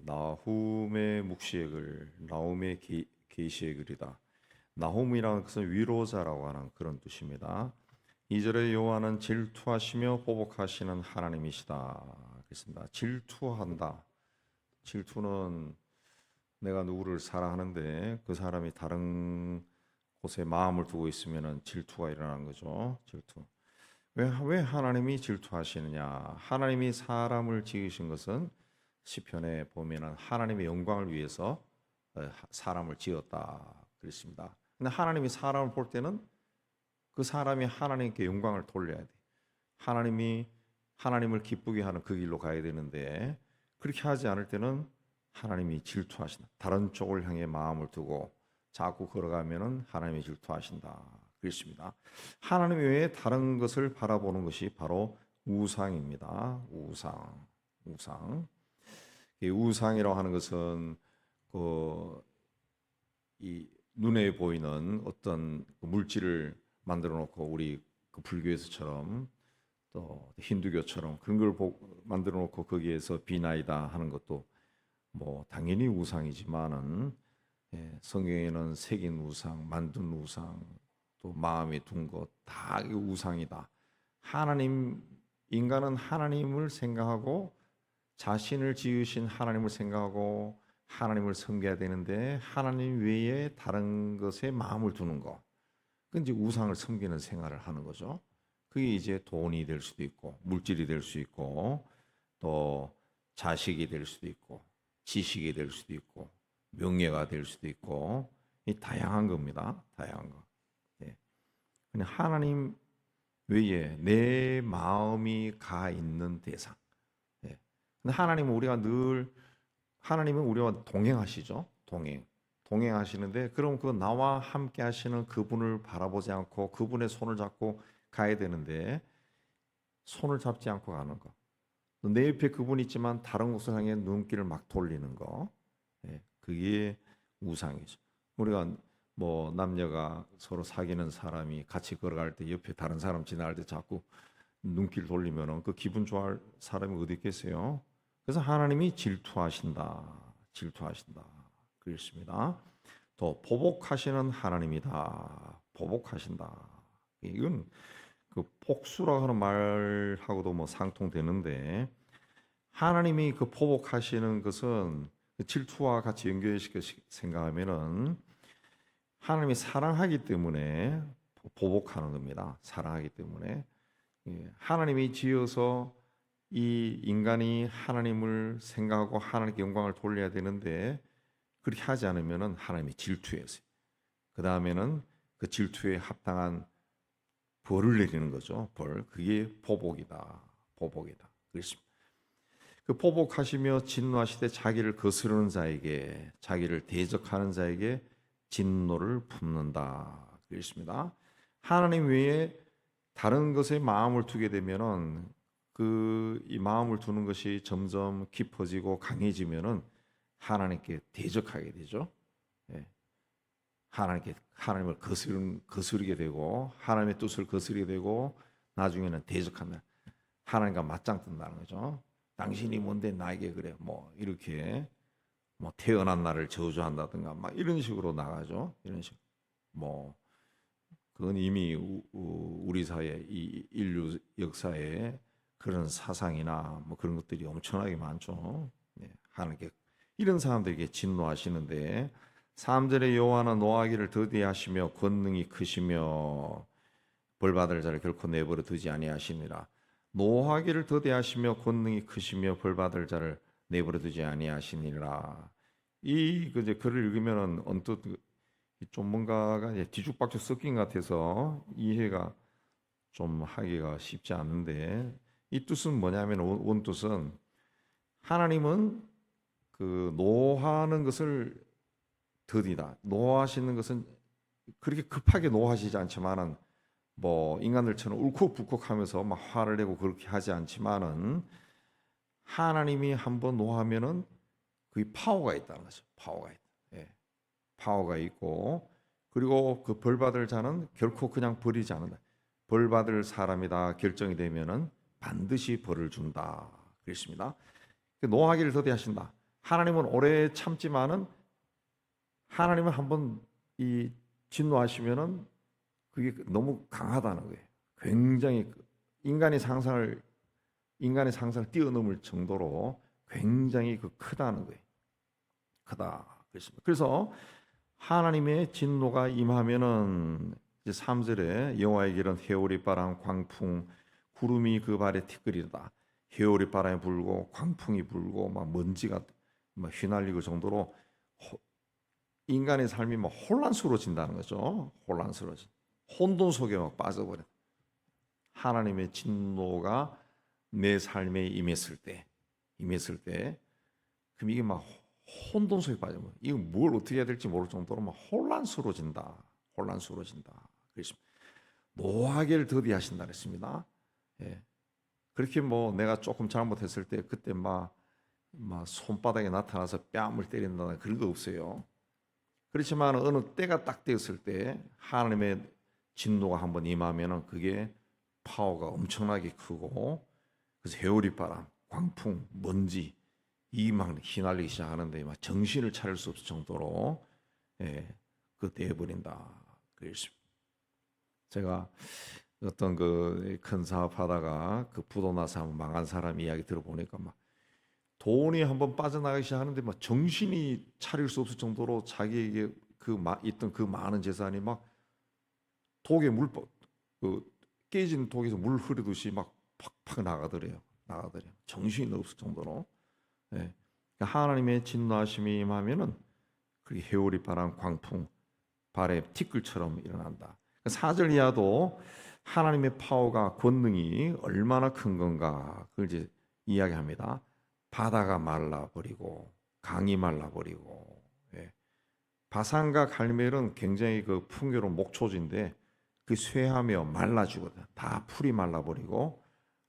나훔의 묵시의 글, 나훔의 계시의 글이다. 나훔이라는 것은 위로자라고 하는 그런 뜻입니다. 2절에 여호와는 질투하시며 보복하시는 하나님이시다. 그렇습니다. 질투한다. 질투는 내가 누구를 사랑하는데 그 사람이 다른 곳에 마음을 두고 있으면 질투가 일어나는 거죠. 질투. 왜 하나님이 질투하시느냐? 하나님이 사람을 지으신 것은 시편에 보면은 하나님의 영광을 위해서 사람을 지었다 그랬습니다. 근데 하나님이 사람을 볼 때는 그 사람이 하나님께 영광을 돌려야 돼. 하나님을 기쁘게 하는 그 길로 가야 되는데 그렇게 하지 않을 때는 하나님이 질투하신다. 다른 쪽을 향해 마음을 두고 자꾸 걸어가면은 하나님이 질투하신다. 그렇습니다. 하나님 외에 다른 것을 바라보는 것이 바로 우상입니다. 우상. 이 우상이라고 하는 것은 이 눈에 보이는 어떤 물질을 만들어 놓고 우리 불교에서처럼 또 힌두교처럼 그런 걸 만들어 놓고 거기에서 비나이다 하는 것도 뭐 당연히 우상이지만은 성경에는 새긴 우상, 만든 우상, 또 마음에 둔 것 다 우상이다. 인간은 하나님을 생각하고 자신을 지으신 하나님을 생각하고 하나님을 섬겨야 되는데 하나님 외에 다른 것에 마음을 두는 거. 그 이제 우상을 섬기는 생활을 하는 거죠. 그게 이제 돈이 될 수도 있고 물질이 될 수 있고 또 자식이 될 수도 있고 지식이 될 수도 있고 명예가 될 수도 있고 이 다양한 겁니다. 다양한 거. 예. 근데 하나님 외에 내 마음이 가 있는 대상. 예. 근데 하나님은 우리와 동행하시죠. 동행하시는데 그럼 그 나와 함께 하시는 그분을 바라보지 않고 그분의 손을 잡고 가야 되는데 손을 잡지 않고 가는 거. 내 옆에 그분이 있지만 다른 곳을 향해 눈길을 막 돌리는 거. 그게 우상이죠. 우리가 뭐 남녀가 서로 사귀는 사람이 같이 걸어갈 때 옆에 다른 사람 지나갈 때 자꾸 눈길 돌리면은 그 기분 좋아할 사람이 어디 있겠어요? 그래서 하나님이 질투하신다. 그렇습니다. 또 보복하시는 하나님이다. 보복하신다. 이건 그 복수라고 하는 말하고도 뭐 상통되는데 하나님이 그 보복하시는 것은 그 질투와 같이 연결시켜 생각하면은 하나님이 사랑하기 때문에 보복하는 겁니다. 사랑하기 때문에 하나님이 지어서 이 인간이 하나님을 생각하고 하나님께 영광을 돌려야 되는데 그렇게 하지 않으면은 하나님이 질투해서 그 다음에는 그 질투에 합당한 벌을 내리는 거죠. 그게 보복이다. 그렇습니다. 그 보복하시며 진노하시되 자기를 거스르는 자에게 자기를 대적하는 자에게 진노를 품는다. 그렇습니다. 하나님 외에 다른 것에 마음을 두게 되면은 이 마음을 두는 것이 점점 깊어지고 강해지면은 하나님께 대적하게 되죠. 하나님을 거스르게 되고 하나님의 뜻을 거스르게 되고 나중에는 대적한다. 하나님과 맞짱 뜬다는 거죠. 당신이 뭔데 나에게 그래? 뭐 이렇게 뭐 태어난 나를 저주한다든가 막 이런 식으로 나가죠. 이런 식. 뭐 그건 이미 우리 사회 이 인류 역사에 그런 사상이나 뭐 그런 것들이 엄청나게 많죠. 하나님께 이런 사람들에게 진노하시는데 3절에 여호와는 노하기를 더디하시며 권능이 크시며 벌받을 자를 결코 내버려 두지 아니하시니라. 노하기를 더디하시며 권능이 크시며 벌받을 자를 내버려 두지 아니하시니라. 이제 글을 읽으면은 언뜻 좀 뭔가가 뒤죽박죽 섞인 것 같아서 이해가 좀 하기가 쉽지 않은데 이 뜻은 뭐냐면 원뜻은 하나님은 그 노하는 것을 더디다. 노하시는 것은 그렇게 급하게 노하시지 않지만은 뭐 인간들처럼 울컥불컥하면서 막 화를 내고 그렇게 하지 않지만은 하나님이 한번 노하면은 그게 파워가 있다는 거죠. 파워가 있다. 파워가 있고 그리고 그 벌 받을 자는 결코 그냥 버리지 않는다. 벌 받을 사람이다 결정이 되면은 반드시 벌을 준다. 그렇습니다. 노하기를 더디하신다. 하나님은 오래 참지만은 하나님은 한번 이 진노하시면은 그게 너무 강하다는 거예요. 굉장히 인간의 상상을 뛰어넘을 정도로 굉장히 크다는 거예요. 크다. 그렇습니다. 그래서 하나님의 진노가 임하면은 이제 3절에 여호와의 길은 회오리 바람, 광풍, 구름이 그 발에 티끌이다. 회오리 바람이 불고 광풍이 불고 막 먼지가 막 휘날리고 정도로 인간의 삶이 막 혼란스러워진다는 거죠. 혼란스러워진. 혼돈 속에 막 빠져버려. 하나님의 진노가 내 삶에 임했을 때, 그럼 이게 막 혼돈 속에 빠지면 이거 뭘 어떻게 해야 될지 모를 정도로 막 혼란스러워진다. 그렇습니다. 노하기를 더디하신다 그랬습니다. 예. 그렇게 뭐 내가 조금 잘못했을 때 그때 막 손바닥에 나타나서 뺨을 때린다는 그런 거 없어요. 그렇지만 어느 때가 딱 되었을 때 하나님의 진노가 한번 임하면은 그게 파워가 엄청나게 크고, 그래서 회오리 바람, 광풍, 먼지 이 막 휘날리기 시작하는데 막 정신을 차릴 수 없을 정도로 되어버린다. 그랬습니다. 제가 어떤 큰 사업하다가 부도 나서 한번 망한 사람 이야기 들어보니까 막 돈이 한번 빠져나가기 시작하는데 막 정신이 차릴 수 없을 정도로 자기에게 있던 그 많은 재산이 막 독에 깨진 독에서 물 흐르듯이 막 팍팍 나가더래요. 정신이 없을 정도로. 예. 그러니까 하나님의 진노하심이 임하면은 그 회오리 바람, 광풍, 발에 티끌처럼 일어난다. 4절 이하도 하나님의 파워가 권능이 얼마나 큰 건가 그걸 이제 이야기합니다. 바다가 말라버리고 강이 말라버리고, 바산과 갈멜은 굉장히 풍요로운 목초지인데 그 쇠하며 말라 죽거든. 다 풀이 말라버리고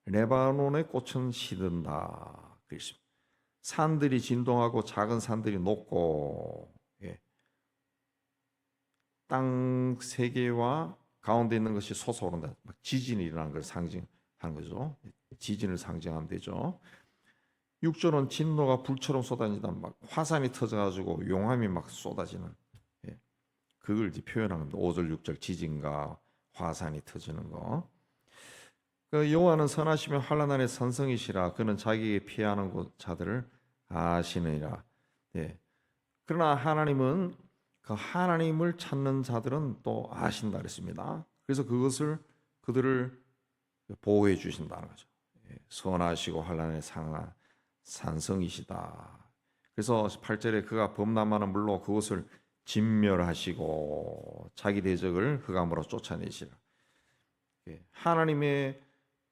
레바논의 꽃은 시든다. 그렇습니다. 산들이 진동하고 작은 산들이 녹고, 땅 세계와 가운데 있는 것이 솟아오른다. 막 지진이 일어나는 걸 상징하는 거죠. 지진을 상징하면 되죠. 6절은 진노가 불처럼 쏟아진다. 막 화산이 터져가지고 용암이 막 쏟아지는, 그걸 이제 표현하는 겁니다. 5절, 6절 지진과 화산이 터지는 거. 여호와는 선하시며 환난 날에 선성이시라. 그는 자기에게 피하는 자들을 아시느니라. 그러나 하나님은 그 하나님을 찾는 자들은 또 아신다 그랬습니다. 그래서 그들을 보호해 주신다는 거죠. 선하시고 환난에 상한 산성이시다. 그래서 8절에 그가 범람하는 물로 그것을 진멸하시고 자기 대적을 흑암으로 쫓아내시라. 하나님의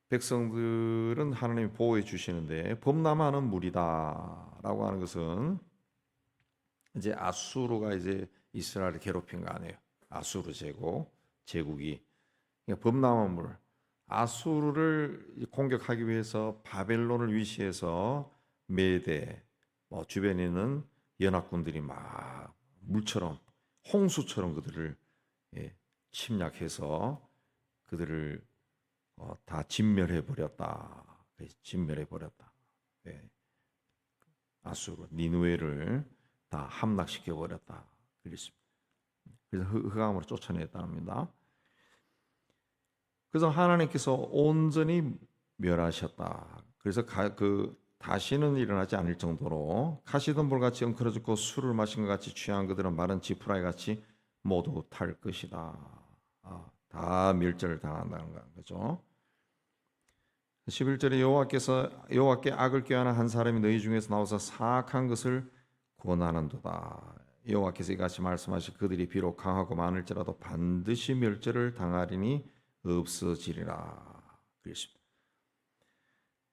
백성들은 하나님이 보호해 주시는데 범람하는 물이다라고 하는 것은 이제 아수르가 이제 이스라엘을 괴롭힌 거 아니에요. 아수르 제국이 그러니까 범람한 물. 아수르를 공격하기 위해서 바벨론을 위시해서 메대 주변에 있는 연합군들이 막 물처럼 홍수처럼 그들을 침략해서 그들을 다 진멸해 버렸다. 아수르 니느웨를 다 함락시켜 버렸다. 그래서 흑암으로 쫓아냈답니다. 그래서 하나님께서 온전히 멸하셨다. 그래서 다시는 일어나지 않을 정도로 가시던 볼같이 엉클어졌고 술을 마신 것 같이 취한 그들은 마른 지푸라기 같이 모두 탈 것이다. 다 멸절을 당한다는 거죠. 11절에 여호와께 악을 꾀하는 한 사람이 너희 중에서 나와서 사악한 것을 권하는도다. 여호와께서 이같이 말씀하시 그들이 비록 강하고 많을지라도 반드시 멸절을 당하리니 없어지리라. 그랬습니다.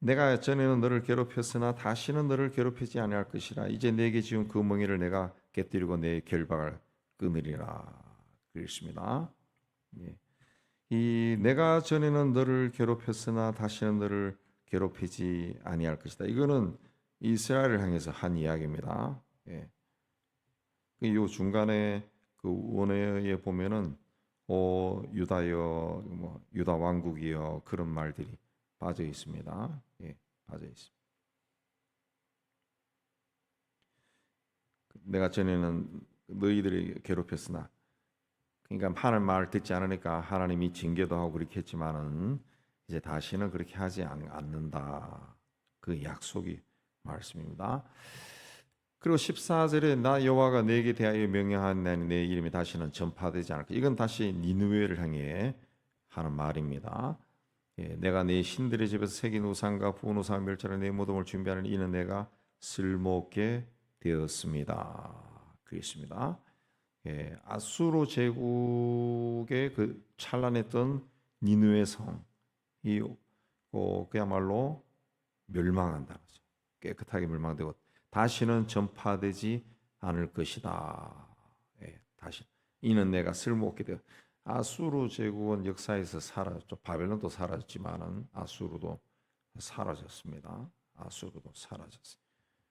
내가 전에는 너를 괴롭혔으나 다시는 너를 괴롭히지 아니할 것이라. 이제 내게 지은 그 멍에를 내가 깨뜨리고 내 결박을 끊으리라. 그랬습니다. 이 내가 전에는 너를 괴롭혔으나 다시는 너를 괴롭히지 아니할 것이다. 이거는 이스라엘을 향해서 한 이야기입니다. 이 중간에 원어에 보면은 유다여, 유다 왕국이여 그런 말들이 빠져 있습니다. 빠져 있습니다. 내가 전에는 너희들이 괴롭혔으나, 그러니까 하나님 말 듣지 않으니까 하나님이 징계도 하고 그렇게 했지만은 이제 다시는 그렇게 하지 않는다. 그 약속이 말씀입니다. 그리고 14절에 나 여호와가 내게 대하여 명령한 내 이름이 다시는 전파되지 않을까. 이건 다시 니느웨를 향해 하는 말입니다. 내가 내 신들의 집에서 새긴 우상과 부은 우상을 멸절하는 내 무덤을 준비하는 이는 내가 쓸모없게 되었습니다. 그랬습니다. 아수르 제국의 그 찬란했던 니느웨 성이 그야말로 멸망한다. 깨끗하게 멸망되고 다시는 전파되지 않을 것이다. 다시 이는 내가 쓸모없게 되어. 아수르 제국은 역사에서 사라졌죠. 바벨론도 사라졌지만은 아수르도 사라졌습니다. 아수르도 사라졌어요.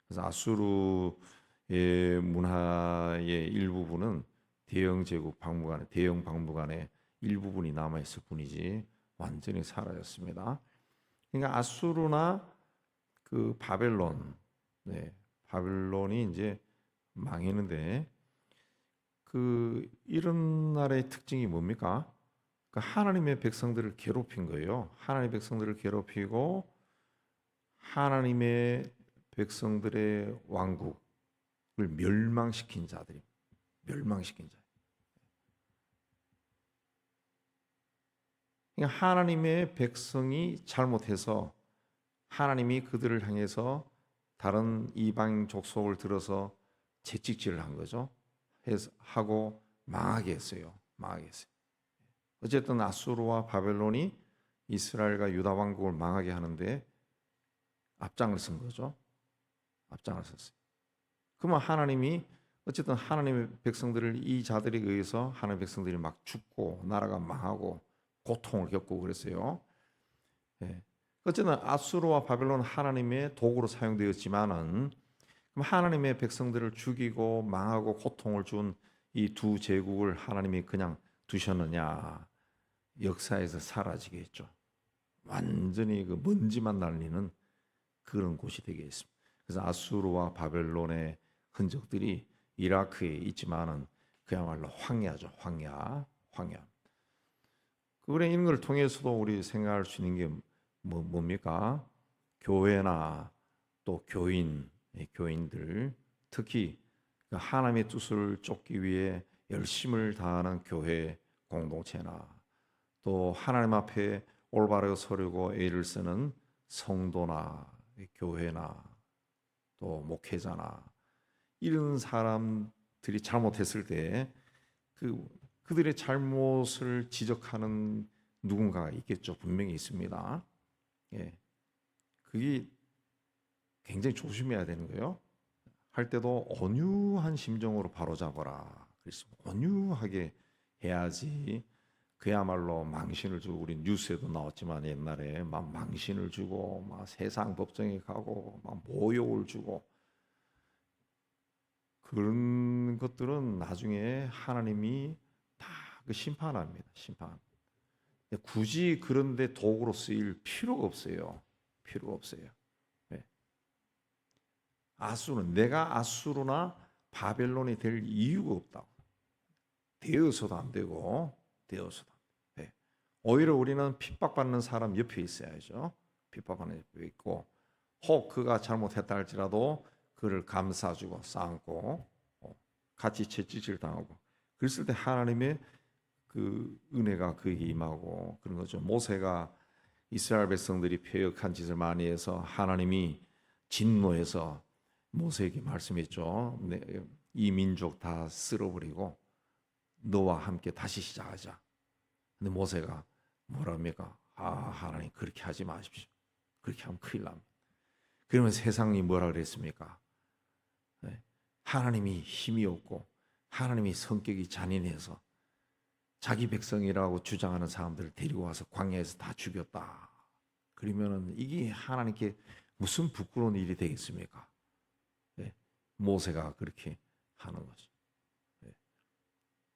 그래서 아수르의 문화의 일부분은 대영 제국 박물관에 대영 박물관에 일부분이 남아 있을 뿐이지 완전히 사라졌습니다. 그러니까 아수르나 그 바벨론, 바벨론이 이제 망했는데 그 이런 나라의 특징이 뭡니까? 그 하나님의 백성들을 괴롭힌 거예요. 하나님의 백성들을 괴롭히고 하나님의 백성들의 왕국을 멸망시킨 자들이 멸망시킨 자. 그러니까 하나님의 백성이 잘못해서 하나님이 그들을 향해서 다른 이방 족속을 들어서 채찍질을 한 거죠. 하고 망하게 했어요. 망하게 했어요. 어쨌든 아수르와 바벨론이 이스라엘과 유다 왕국을 망하게 하는데 앞장을 쓴 거죠. 앞장을 섰어요. 그러면 하나님이 어쨌든 하나님의 백성들을 이 자들에 의해서 하나님의 백성들이 막 죽고 나라가 망하고 고통을 겪고 그랬어요. 어쨌든 아수르와 바벨론은 하나님의 도구로 사용되었지만은 그럼 하나님의 백성들을 죽이고 망하고 고통을 준 이 두 제국을 하나님이 그냥 두셨느냐? 역사에서 사라지겠죠. 완전히 그 먼지만 날리는 그런 곳이 되겠습니다. 그래서 아수르와 바벨론의 흔적들이 이라크에 있지만은 그야말로 황야죠. 황야. 그래 이런 걸 통해서도 우리 생각할 수 있는 게 뭡니까? 교회나 또 교인들 특히 하나님의 뜻을 쫓기 위해 열심을 다하는 교회 공동체나 또 하나님 앞에 올바르게 서려고 애를 쓰는 성도나 교회나 또 목회자나 이런 사람들이 잘못했을 때 그들의 잘못을 지적하는 누군가가 있겠죠. 분명히 있습니다. 그게 굉장히 조심해야 되는 거예요. 할 때도 온유한 심정으로 바로잡아라. 그래서 온유하게 해야지. 그야말로 망신을 주고 우리 뉴스에도 나왔지만 옛날에 막 망신을 주고 막 세상 법정에 가고 막 모욕을 주고 그런 것들은 나중에 하나님이 다 그 심판합니다. 심판. 굳이 그런데 도구로 쓰일 필요가 없어요. 필요가 없어요. 아수르는 내가 아수르나 바벨론이 될 이유가 없다고. 되어서도 안 되고 되어서도 안 돼. 오히려 우리는 핍박받는 사람 옆에 있어야죠. 핍박받는 옆에 있고 혹 그가 잘못했다 할지라도 그를 감싸주고 싸안고 같이 채찍질 당하고 그랬을 때 하나님의 그 은혜가 그에게 임하고 그런 거죠. 모세가 이스라엘 백성들이 패역한 짓을 많이 해서 하나님이 진노해서 모세에게 말씀했죠. 이 민족 다 쓸어버리고 너와 함께 다시 시작하자. 근데 모세가 뭐랍니까? 하나님 그렇게 하지 마십시오. 그렇게 하면 큰일 납니다. 그러면 세상이 뭐라 그랬습니까? 하나님이 힘이 없고 하나님이 성격이 잔인해서 자기 백성이라고 주장하는 사람들을 데리고 와서 광야에서 다 죽였다. 그러면은 이게 하나님께 무슨 부끄러운 일이 되겠습니까? 모세가 그렇게 하는 거죠.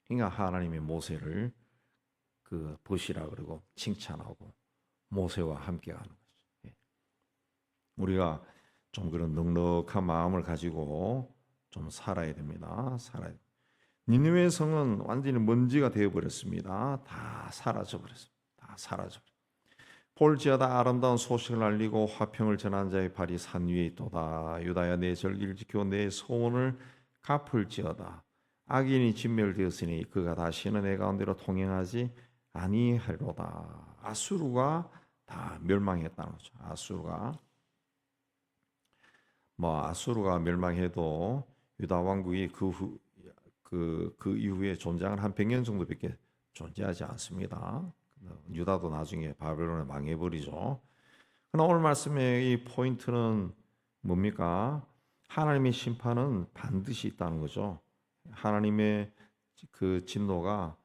그러니까 하나님이 모세를 그 보시라 그러고 칭찬하고 모세와 함께 하는 거죠. 우리가 좀 그런 넉넉한 마음을 가지고 좀 살아야 됩니다. 살아야. 니느웨 성은 완전히 먼지가 되어버렸습니다. 다 사라져버렸습니다. 다 사라져버렸습니다. 볼지어다 아름다운 소식을 알리고 화평을 전한 자의 발이 산 위에 있도다. 유다야 내 절기를 지켜 내 소원을 갚을지어다. 악인이 진멸되었으니 그가 다시는 내 가운데로 통행하지 아니하리로다. 아수르가 다 멸망했다는 거죠. 아수르가 멸망해도 유다 왕국이 그 이후에 존재한 한 100년 정도밖에 존재하지 않습니다. 유다도 나중에 바벨론에 망해버리죠. 그러나 오늘 말씀의 이 포인트는 뭡니까? 하나님의 심판은 반드시 있다는 거죠. 하나님의 그 진노가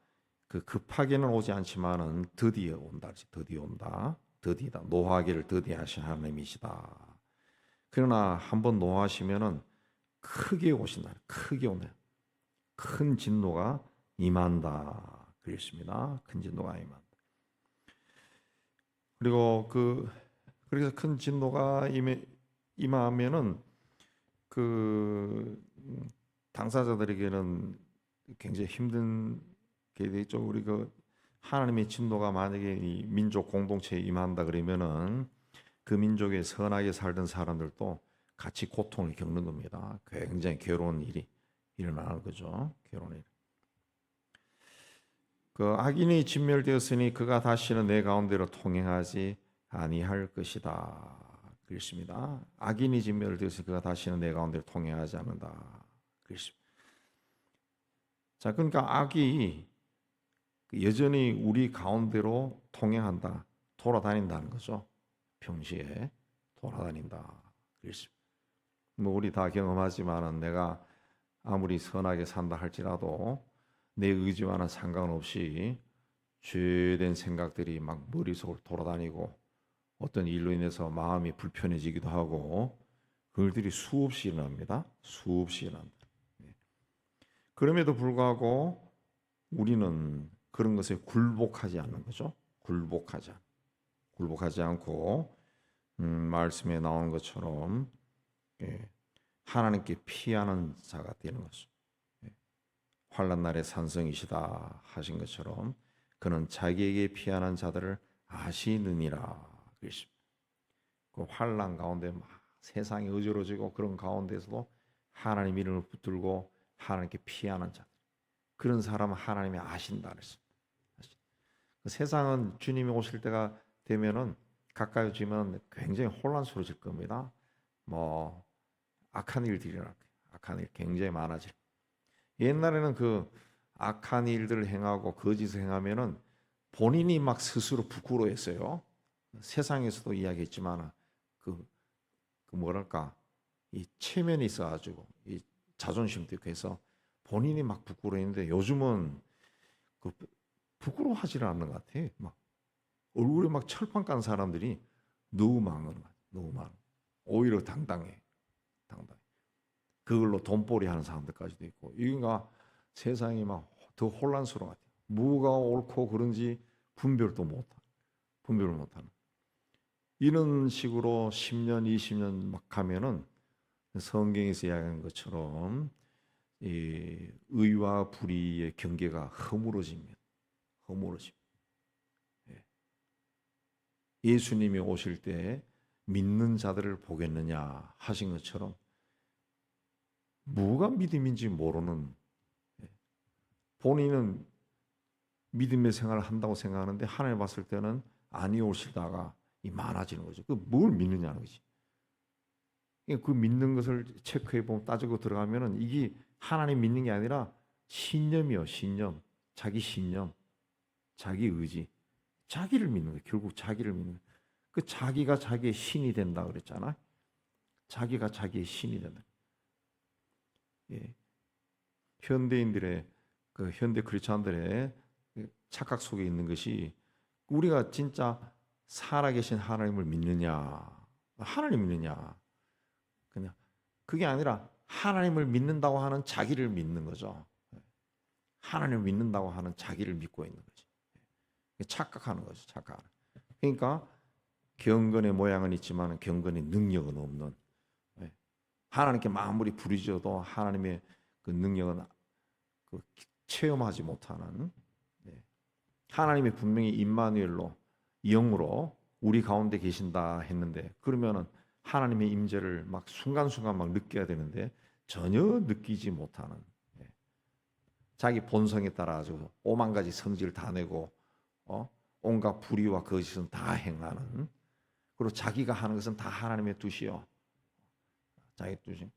그 급하게는 오지 않지만은 드디어 온다. 드디다. 노하기를 드디하신 하나님이시다. 그러나 한번 노하시면은 크게 오신다. 크게 온다. 큰 진노가 임한다. 그랬습니다. 큰 진노가 임한다. 그리고 그래서 큰 진노가 임하면은 그 당사자들에게는 굉장히 힘든 게 되죠. 우리 하나님의 진노가 만약에 이 민족 공동체에 임한다 그러면은 그 민족에 선하게 살던 사람들도 같이 고통을 겪는 겁니다. 굉장히 괴로운 일이 일어나는 거죠. 괴로운 일. 그 악인이 진멸되었으니 그가 다시는 내 가운데로 통행하지 아니할 것이다. 그렇습니다. 악인이 진멸되었으니 그가 다시는 내 가운데로 통행하지 않는다. 그렇습니다. 자, 그러니까 악이 여전히 우리 가운데로 통행한다. 돌아다닌다는 거죠. 평시에 돌아다닌다. 그렇습니다. 뭐 우리 다 경험하지만은 내가 아무리 선하게 산다 할지라도 내 의지와는 상관없이 죄된 생각들이 막 머릿속을 돌아다니고 어떤 일로 인해서 마음이 불편해지기도 하고 그들이 수없이 일어납니다. 수없이 일어납니다. 그럼에도 불구하고 우리는 그런 것에 굴복하지 않는 거죠. 굴복하지 않고 말씀에 나오는 것처럼 하나님께 피하는 자가 되는 것이죠. 환난 날의 산성이시다 하신 것처럼 그는 자기에게 피하는 자들을 아시느니라. 그 환난 가운데 막 세상이 어지러지고 그런 가운데서도 하나님 이름을 붙들고 하나님께 피하는 자, 그런 사람은 하나님이 아신다 그랬습니다. 세상은 주님이 오실 때가 되면은 가까이 오면 굉장히 혼란스러워질 겁니다. 뭐 악한 일들이 일어날 거예요. 악한 일 굉장히 많아질. 옛날에는 그 악한 일들을 행하고 거짓을 행하면은 본인이 막 스스로 부끄러워했어요. 세상에서도 이야기했지만 그 뭐랄까 이 체면이 있어가지고 이 자존심도 있고 해서 본인이 막 부끄러워했는데 요즘은 그 부끄러워하지는 않는 것 같아. 막 얼굴에 막 철판 깐 사람들이 너무 많은 거야. 너무 많아. 오히려 당당해. 그걸로 돈벌이 하는 사람들까지도 있고, 이가 세상이 막 더 혼란스러워 같아요. 뭐가 옳고 그런지 분별을 못하는. 이런 식으로 10년, 20년 막 가면은 성경에서 이야기하는 것처럼 이 의와 불의의 경계가 허물어집니다. 예수님이 오실 때 믿는 자들을 보겠느냐 하신 것처럼 뭐가 믿음인지 모르는, 본인은 믿음의 생활을 한다고 생각하는데 하나님 봤을 때는 아니 오시다가 많아지는 거죠. 그 뭘 믿느냐는 거지. 그 믿는 것을 체크해 보면 따지고 들어가면은 이게 하나님 믿는 게 아니라 신념이요, 신념. 자기 신념, 자기 의지, 자기를 믿는 거예요. 결국 자기를 믿는 거예요. 그 자기가 자기의 신이 된다 그랬잖아. 자기가 자기의 신이 된다. 현대인들의 그 현대 크리스천들의 착각 속에 있는 것이 우리가 진짜 살아계신 하나님을 믿느냐, 하나님 믿느냐, 그냥 그게 아니라 하나님을 믿는다고 하는 자기를 믿는 거죠. 하나님을 믿는다고 하는 자기를 믿고 있는 거지. 착각하는 거죠. 착각. 그러니까 경건의 모양은 있지만 경건의 능력은 없는. 하나님께 아무리 부르짖어도 하나님의 그 능력은 그 체험하지 못하는, 네. 하나님이 분명히 임마누엘로 영으로 우리 가운데 계신다 했는데, 그러면은 하나님의 임재를 막 순간순간 막 느껴야 되는데 전혀 느끼지 못하는, 예. 자기 본성에 따라 가지고 오만 가지 성질 다 내고 온갖 불의와 거짓은 다 행하는, 그리고 자기가 하는 것은 다 하나님의 뜻이요, 자기 뜻이,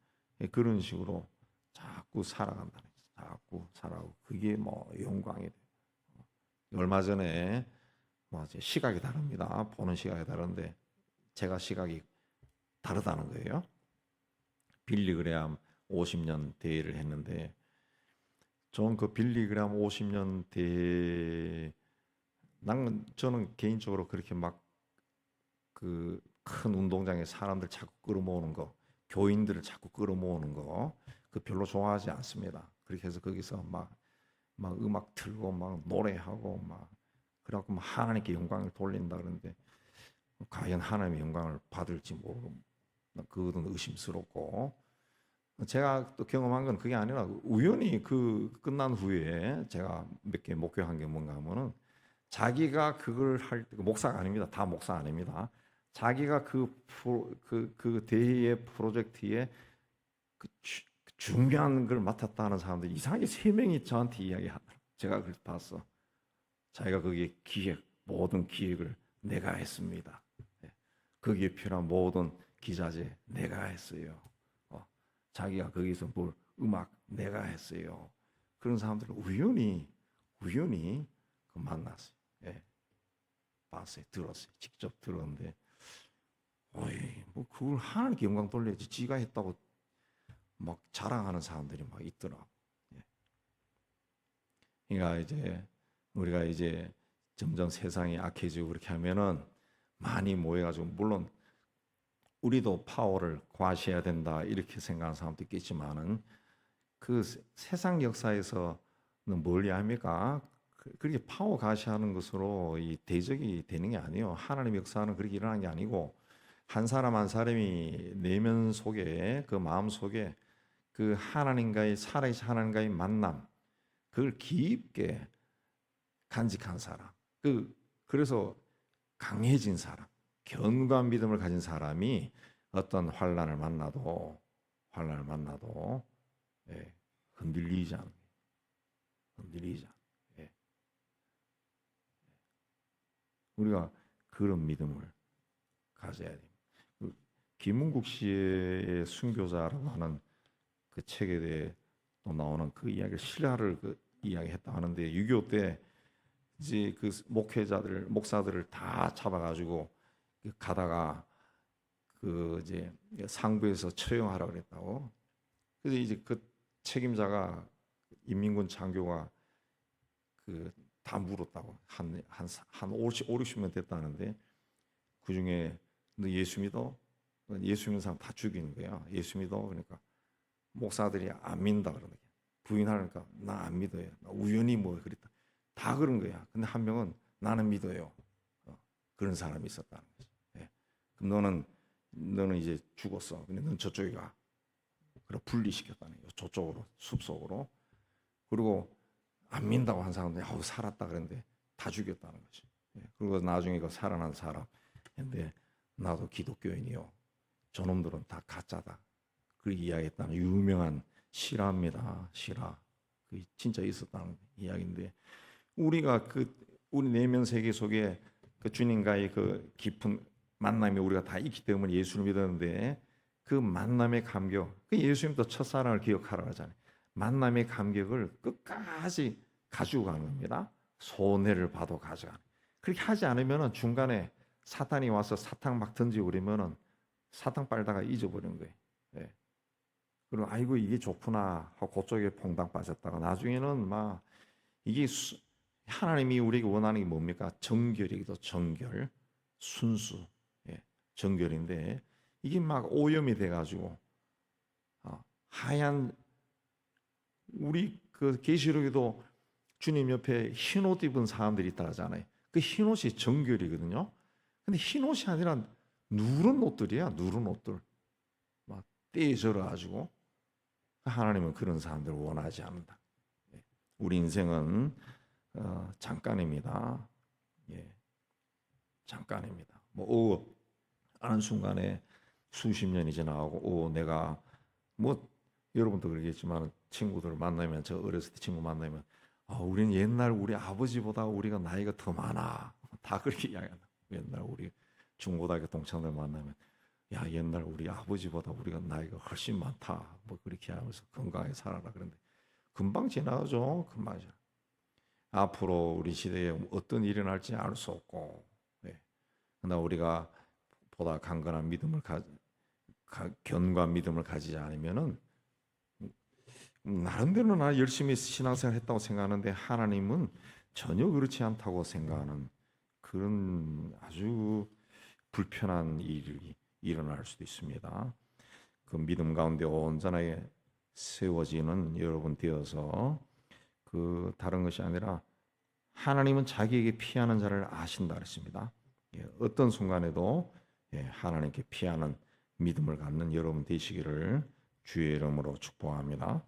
예, 그런 식으로 자꾸 살아간다는 거죠. 자꾸 살아가고 그게 뭐 영광이 돼요. 얼마 전에 뭐 시각이 다릅니다. 보는 시각이 다른데 제가 시각이 다르다는 거예요. 빌리 그레암 50년 대회를 했는데, 전 그 빌리 그레암 50년 대회, 저는 개인적으로 그렇게 막 그 큰 운동장에 사람들 자꾸 끌어모으는 거, 교인들을 자꾸 끌어모으는 거, 그 별로 좋아하지 않습니다. 그렇게 해서 거기서 막 음악 틀고 막 노래하고 막 그래갖고 막 하나님께 영광을 돌린다 그러는데, 과연 하나님의 영광을 받을지 모르고 그것은 의심스럽고, 제가 또 경험한 건 그게 아니라 우연히 그 끝난 후에 제가 몇 개 목격한 게 뭔가 하면은, 자기가 그걸 할 때, 목사가 아닙니다. 다 목사 아닙니다. 자기가 그 대회의 프로젝트에 그 중요한 걸 맡았다는 사람들 이상하게 3명이 저한테 이야기하더라고요. 제가 그걸 봤어. 자기가 거기에 모든 기획을 내가 했습니다. 거기에 필요한 모든 기자재 내가 했어요. 자기가 거기서 뭘 음악 내가 했어요. 그런 사람들을 우연히 그 만났어요. 예. 봤어요, 들었어요. 직접 들었는데, 어이, 뭐 그걸 하나님께 영광 돌려야지, 지가 했다고 막 자랑하는 사람들이 막 있더라고. 예. 그러니까 이제 우리가 이제 점점 세상이 악해지고 그렇게 하면은 많이 모여가지고, 물론 우리도 파워를 과시해야 된다 이렇게 생각하는 사람도 있겠지만은, 그 세상 역사에서는 멀리 합니까? 그렇게 파워 과시하는 것으로 이 대적이 되는 게 아니에요. 하나님 역사는 그렇게 일어나는 게 아니고, 한 사람 한 사람이 내면 속에, 그 마음 속에 그 하나님과의, 살아계신 하나님과의 만남, 그걸 깊게 간직한 사람, 그래서 강해진 사람, 견고한 믿음을 가진 사람이 어떤 환난을 만나도 예, 흔들리지 않아요. 예. 우리가 그런 믿음을 가져야 됩니다. 김은국 씨의 순교자라고 하는 그 책에 대해 또 나오는 그 이야기를, 실화를 이야기했다 하는데, 6.25 때 이제 그 목사들을 다 잡아가지고 가다가 그 이제 상부에서 처형하라 그랬다고. 그래서 이제 그 책임자가, 인민군 장교가 그 다 물었다고. 한 50, 60명 됐다는데, 그 중에 너 예수 믿어? 예수 믿는 사람 다 죽이는 거야. 예수 믿어? 그러니까 목사들이 안 믿는다 그러는 거야. 부인하니까 나 안 믿어요. 나 우연히 뭐 그랬다. 다 그런 거야. 근데 한 명은 나는 믿어요. 그런 사람이 있었다는 거지. 예. 그럼 너는 이제 죽었어. 근데 넌 저쪽에 가. 그래 분리시켰다는 거예요. 저쪽으로, 숲속으로. 그리고 안 믿는다고 한 사람들이 살았다 그랬는데 다 죽였다는 거지. 예. 그리고 나중에 그 살아난 사람, 근데 나도 기독교인이요, 저놈들은 다 가짜다, 그 이야기했다는 유명한 실화입니다. 실화. 그 진짜 있었다는 이야기인데, 우리가 우리 내면 세계 속에 그 주님과의 그 깊은 만남이 우리가 다 있기 때문에 예수를 믿었는데, 그 만남의 감격, 그 예수님도 첫사랑을 기억하라 하잖아요. 만남의 감격을 끝까지 가지고 가는 겁니다. 손해를 봐도 가져가는. 그렇게 하지 않으면 중간에 사탄이 와서 사탕 막 던지고 그러면은 사탕 빨다가 잊어버리는 거예요. 예. 그리고 아이고 이게 좋구나 하고 그쪽에 퐁당 빠졌다가 나중에는 막 이게 하나님이 우리에게 원하는 게 뭡니까? 정결이기도, 정결, 순수, 예, 정결인데 이게 막 오염이 돼가지고 하얀, 우리 그 계시록에도 주님 옆에 흰 옷 입은 사람들이 있다 하잖아요. 그 흰 옷이 정결이거든요. 근데 흰 옷이 아니라 누런 옷들이야, 누런 옷들. 막 때에 절어 가지고 하나님은 그런 사람들을 원하지 않는다. 우리 인생은 잠깐입니다. 예, 잠깐입니다. 하는 순간에 수십 년이 지나가고 내가 여러분도 그러겠지만 친구들 만나면 저 어렸을 때 친구 만나면 우리는 옛날 우리 아버지보다 우리가 나이가 더 많아. 다 그렇게 이야기한다. 옛날 우리 중고등학교 동창들 만나면 야 옛날 우리 아버지보다 우리가 나이가 훨씬 많다. 그렇게 하면서 건강하게 살아라. 그런데 금방 지나가죠. 금방 지나. 앞으로 우리 시대에 어떤 일이 날지 알 수 없고, 그러나 우리가 보다 강건한 믿음을 견고한 믿음을 가지지 않으면은 나름대로 나 열심히 신앙생활 했다고 생각하는데 하나님은 전혀 그렇지 않다고 생각하는 그런 아주 불편한 일이 일어날 수도 있습니다. 그 믿음 가운데 온전하게 세워지는 여러분 되어서 그 다른 것이 아니라 하나님은 자기에게 피하는 자를 아신다 그랬습니다. 어떤 순간에도 하나님께 피하는 믿음을 갖는 여러분 되시기를 주의 이름으로 축복합니다.